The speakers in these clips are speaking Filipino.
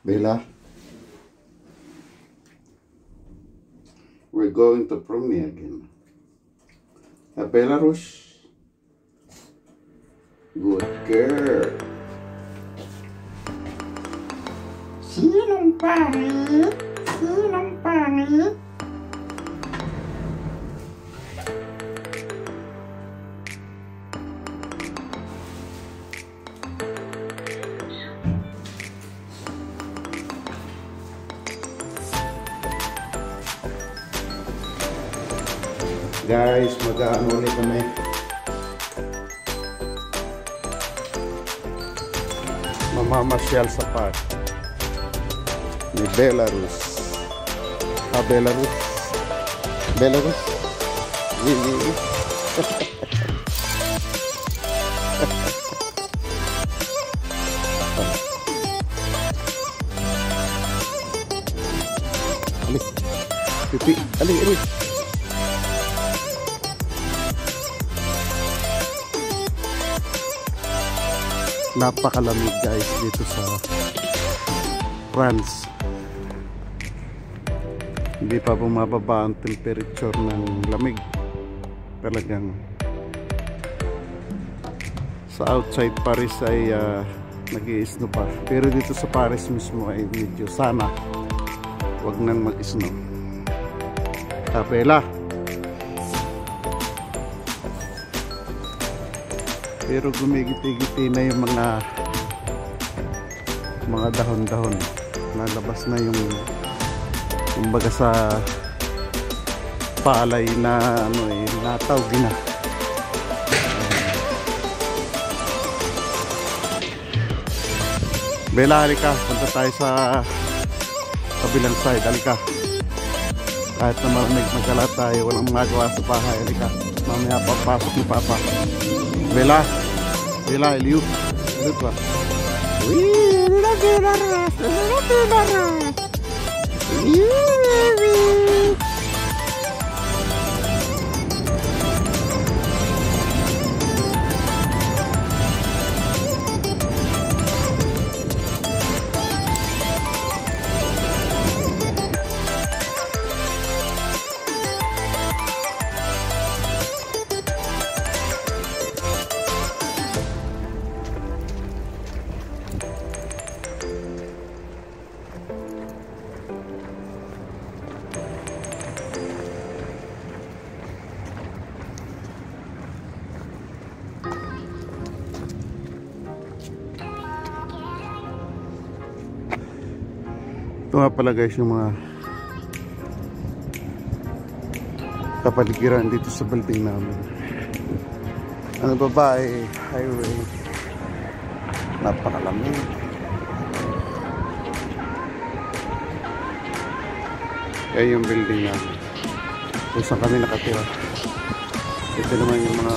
Bella, we're going to premiere again. Belarus. Good girl. Sinong pangit? Sinong pangit? Guys, mag-ano ulit kami. Mamamasyal sa park ni Belarus. Belarus. Belarus. Really? Ali. Pipi. Ali. Napakalamig guys dito sa France. Hindi pa bumababa ang temperature ng lamig. Talagang sa outside Paris ay nag-i-snow pa. Pero dito sa Paris mismo ay medyo sana wag nang mag-snow. Bella. Pero gumigiti-giti na yung mga dahon-dahon. Nalabas na yung kumbaga sa palay na natawag na. Bella, halika. Punta tayo sa kabilang side. Halika. Kahit na malamig magkala tayo, walang magagawa sa bahay. Halika. Mamaya papasok ni Papa. Bella, Eliu, lihat pak. Wih, Belarus. Ito nga pala guys yung mga kapaligiran dito sa building namin. Ano ba ba ay highway. Napakalamig. Kaya yung building namin kung saan kami nakatira. Ito naman yung mga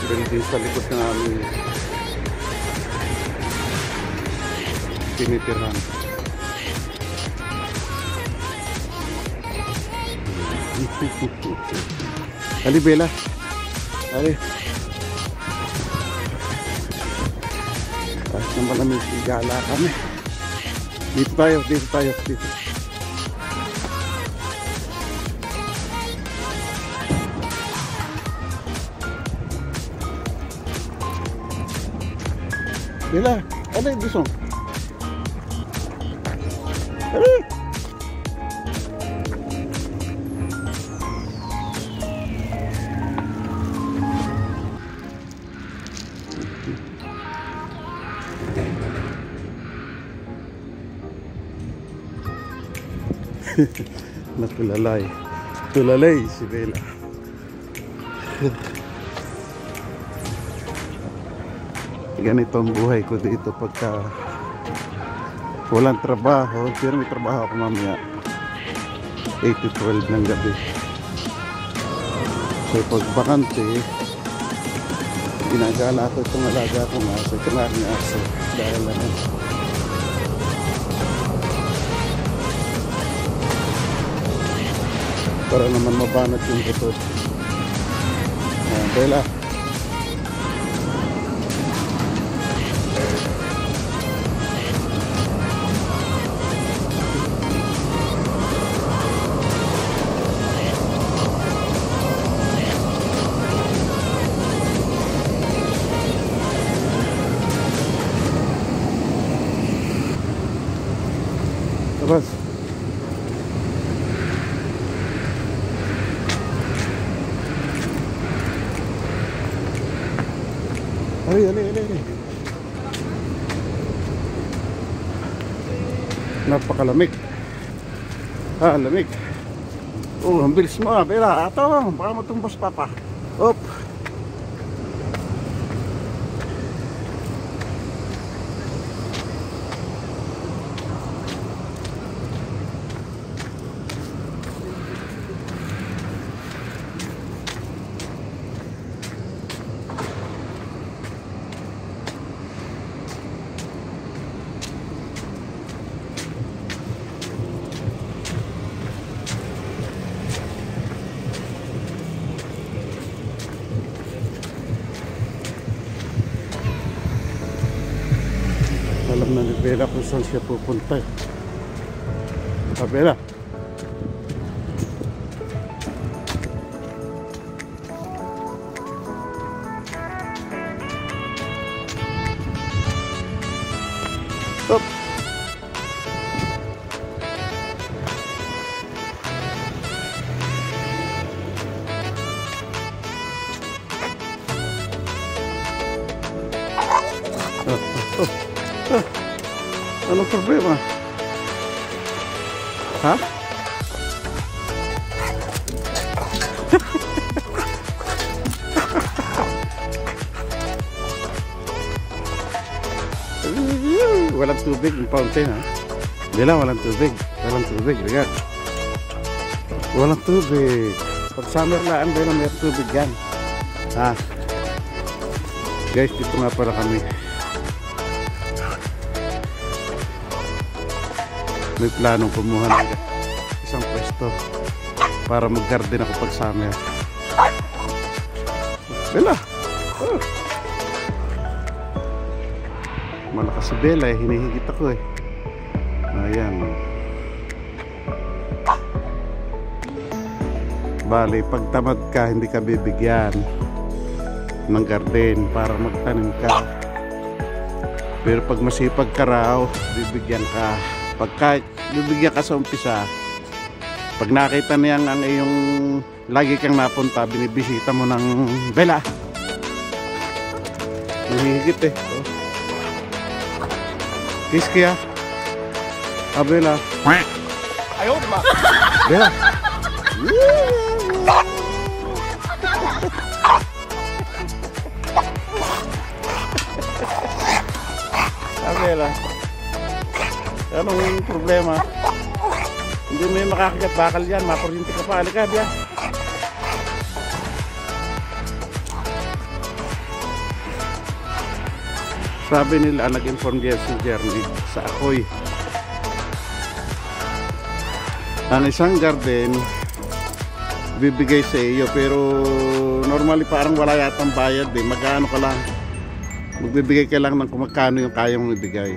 building sa likod na namin tinitirhan. Ali Bella, ali kahit na malamig igala kami. Dito tayo. Bella, ano yung gusto? Tulalay si Bella. Ganito ang buhay ko dito pagka walang trabaho. Pero may trabaho ako mamaya 8 to 12 ng gabi. So pag bakante, ginagala ko itong alaga kong aso. Ito nga rin aso dahil para naman mabanat yung butot. Bella, Ay. Napakalamig. Lamig. Oh, ang bilis mo, Bella. Ato, baka matumbas papa. Op. Alam na ni Bella kung saan siya pupunta. Bella. Stop. Anong problema? Ha? Walang tubig yung fountain, ha? Bella, walang tubig. Liga. Walang tubig. Pag summer laan, Bella, may tubig yan. Ha? Guys, dito nga pala kami. May planong kumuha ng isang pwesto para mag-garden ako pag summer. Bella! Oh. Malakas si Bella, hinihigit ako eh. Ayan. Bali, pag tamad ka, hindi ka bibigyan ng garden para magtanim ka. Pero pag masipag ka raw, bibigyan ka. Pagka bibigyan ka sa umpisa, pag nakita niya ang iyong lagi kang napunta, binibisita mo ng Bella. Nahihigit eh. Oh. Kiss kaya. Bella. Ayaw ba? Bella. Bella. Anong problema? Hindi mo yung makakagat bakal yan, makuryente ka pa. Halika, Bia. Sabi nila, nag-inform diyan si Jeremy sa Akoy. Ang isang garden bibigay sa iyo, pero normally parang wala yatang bayad eh. Magkano ka lang, magbibigay ka lang ng kung magkano yung kaya mong ibigay.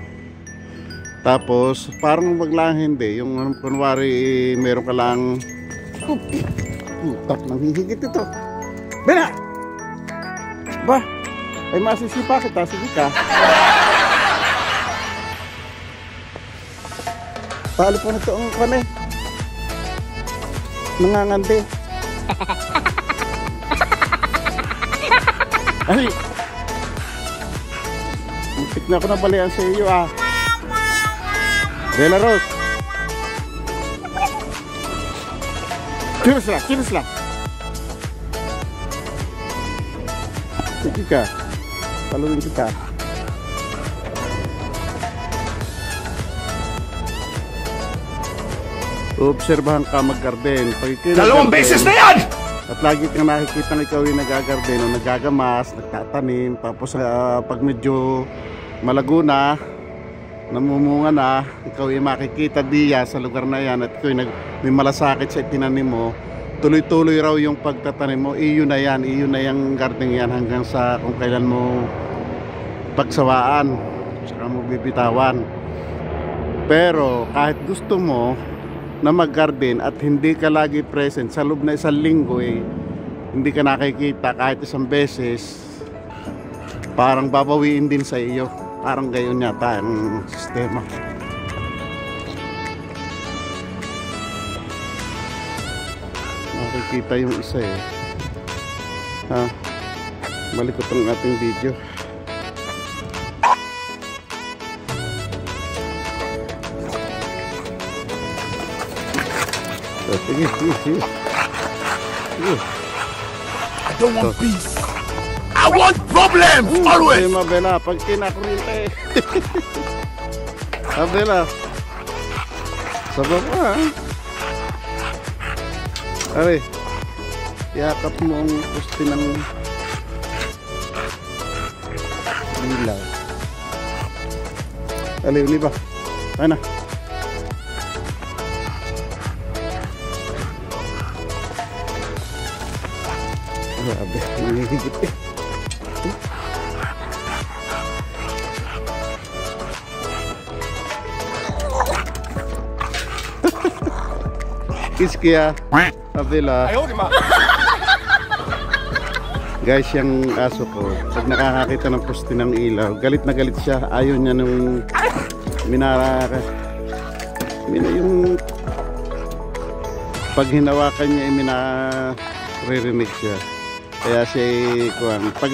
Tapos parang maglang hindi, yung kunwari meron ka lang tak nang hihigit ito. Bella! Ba? Ay masisipa kita, sige ka. Palo po na ito ang kane. Nangangandi. Ay! Muntik na ako na balian sa iyo ah. Bella Rose. Kilos lang. Sige ka. Paluin kita. Obserbahan ka mag-garden. Dalawang beses na yan! At lagi kang nakikita na ikaw yung nagagarden o nagagamas, nagtatanim. Tapos pag medyo malago na, namumunga na, ikaw yung makikita diya sa lugar na yan at ikaw yung may malasakit sa itinanim mo, tuloy-tuloy raw yung pagtatanim mo. Iyo na yung garden yan hanggang sa kung kailan mo pagsawaan, saka mo bibitawan. Pero kahit gusto mo na mag-garden at hindi ka lagi present sa loob na isang linggo eh, hindi ka nakikita kahit isang beses, parang babawiin din sa iyo. Parang gayon yata ang sistema. Makikita yung isa eh. Ha? Malikot ang ating video. Sige, sige, sige. Sige. I don't want peace. I want problems always. Ay, Mabela, pag kinakuryente. Mabela. Sa baba, ha? Are, yakap mo ang pusti ng ilaw. Aliw, ni ba? Ay na. Grabe, nanghihigit eh. Kiskia, Abela. Guys, yung aso ko, pag nakakakita ng poste ng ilaw, galit na galit siya. Ayaw niya nung yung pag hinawakan niya, minaririnig siya. Kaya siya, pag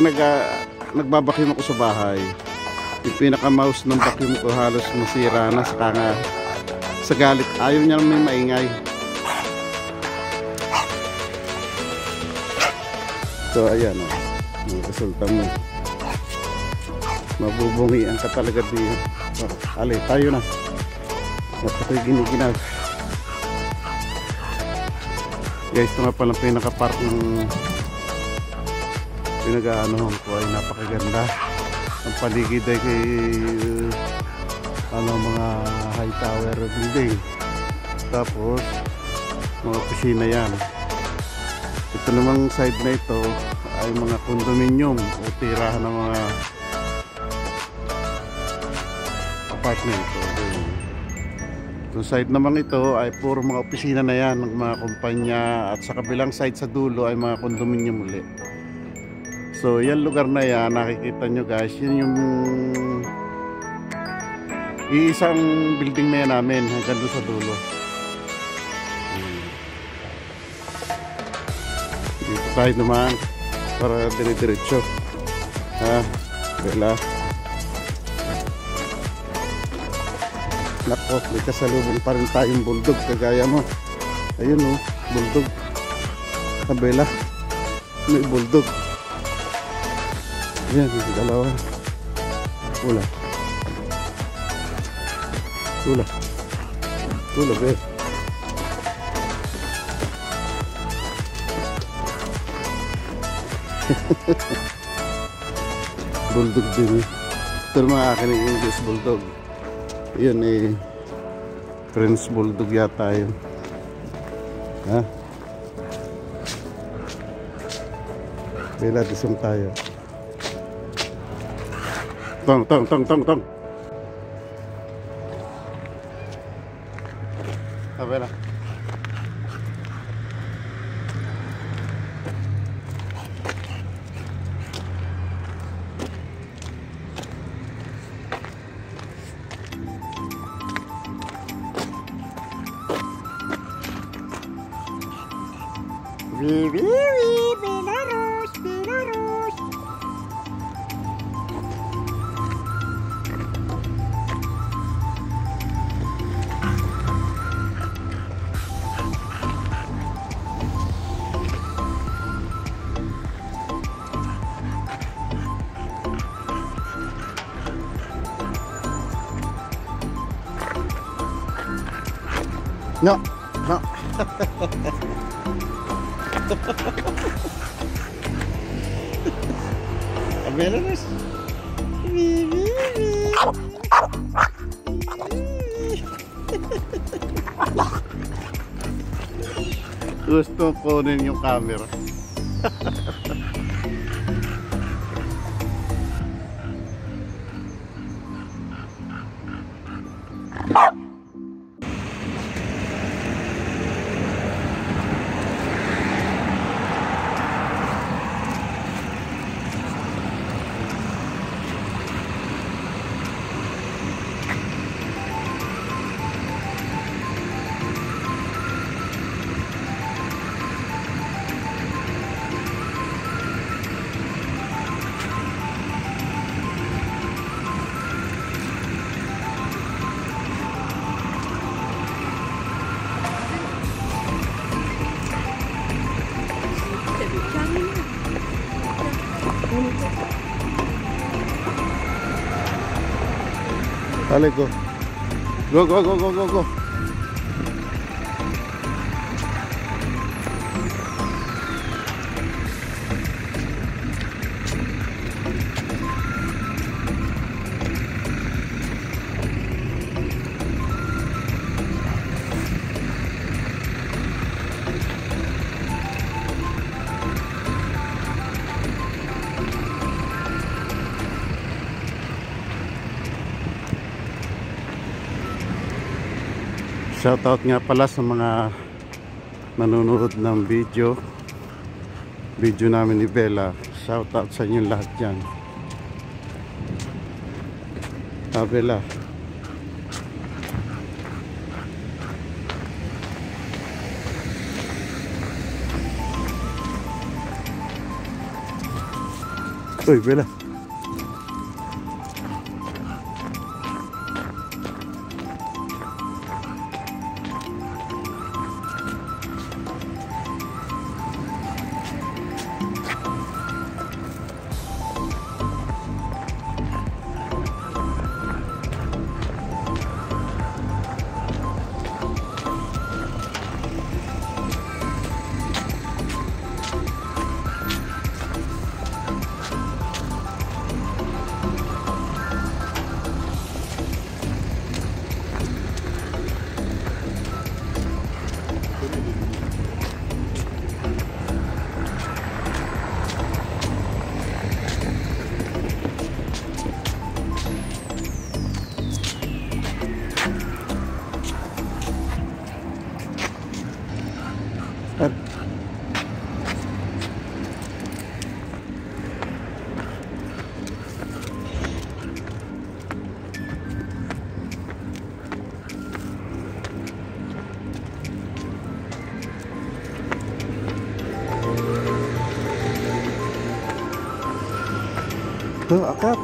nagbabakim ako sa bahay, yung pinaka-mouse ng vacuum ko halos masira na sa galit. Ayaw niya may maingay. So ayan o, ang resulta mo. Mabubungian ka talaga diyan. Ali, tayo na. At ako'y giniginaw. Guys, ito nga palang pinaka-park ng pinag-aanohan ko ay napakaganda. Ang paligid ay kay mga high tower building. Tapos mga opisina yan. Ito namang side na ito ay mga condominium o tirahan ng mga apartment. Itong side naman ito ay puro mga opisina na yan ng mga kumpanya, at sa kabilang side sa dulo ay mga condominium ulit. So yan lugar na yan, nakikita nyo guys, yun yung iisang building na yan namin hanggang doon sa dulo. Dito tayo naman para dire-diretso. Ha, Bella. Nako, may kasalubong pa rin tayong bulldog kagaya mo. Ayun o, bulldog. Ha, Bella, may bulldog. Yan, dalawa. Ula. Ula. Ula, Bella. Bulldog din. Ito naman akin yung English bulldog. Yan eh, French bulldog yata yun. Ha? Bella, disong tayo. Tong. Ha, Bella. Belarus. No. Belarus. Gusto kunin yung camera. Dale, go. Go, go, go, go, go, go. Shoutout nga pala sa mga nanonood ng video namin ni Bella. Shoutout sa inyo lahat dyan. Bella, uy Bella, tuh akap.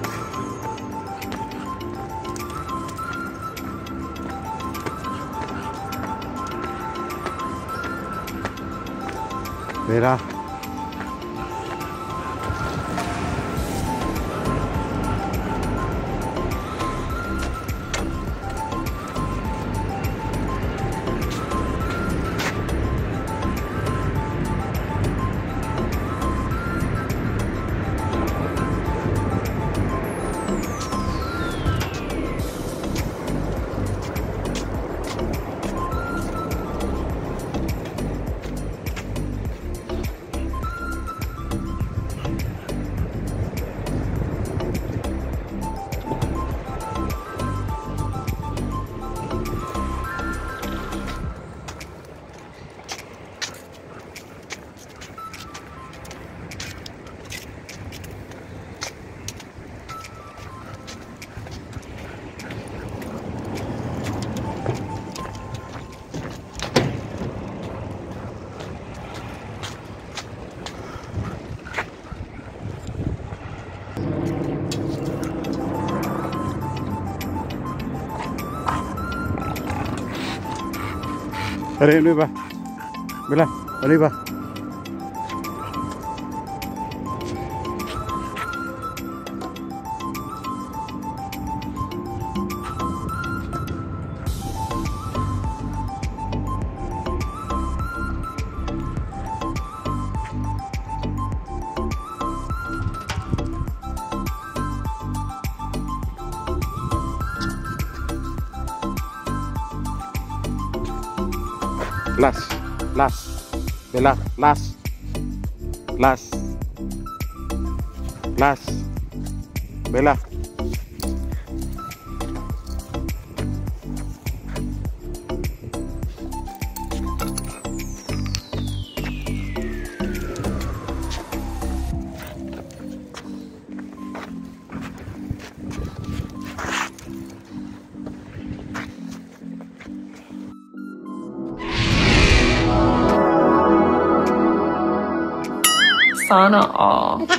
Bella, arriba, Bella, arriba. Bella, Bella. Sana all.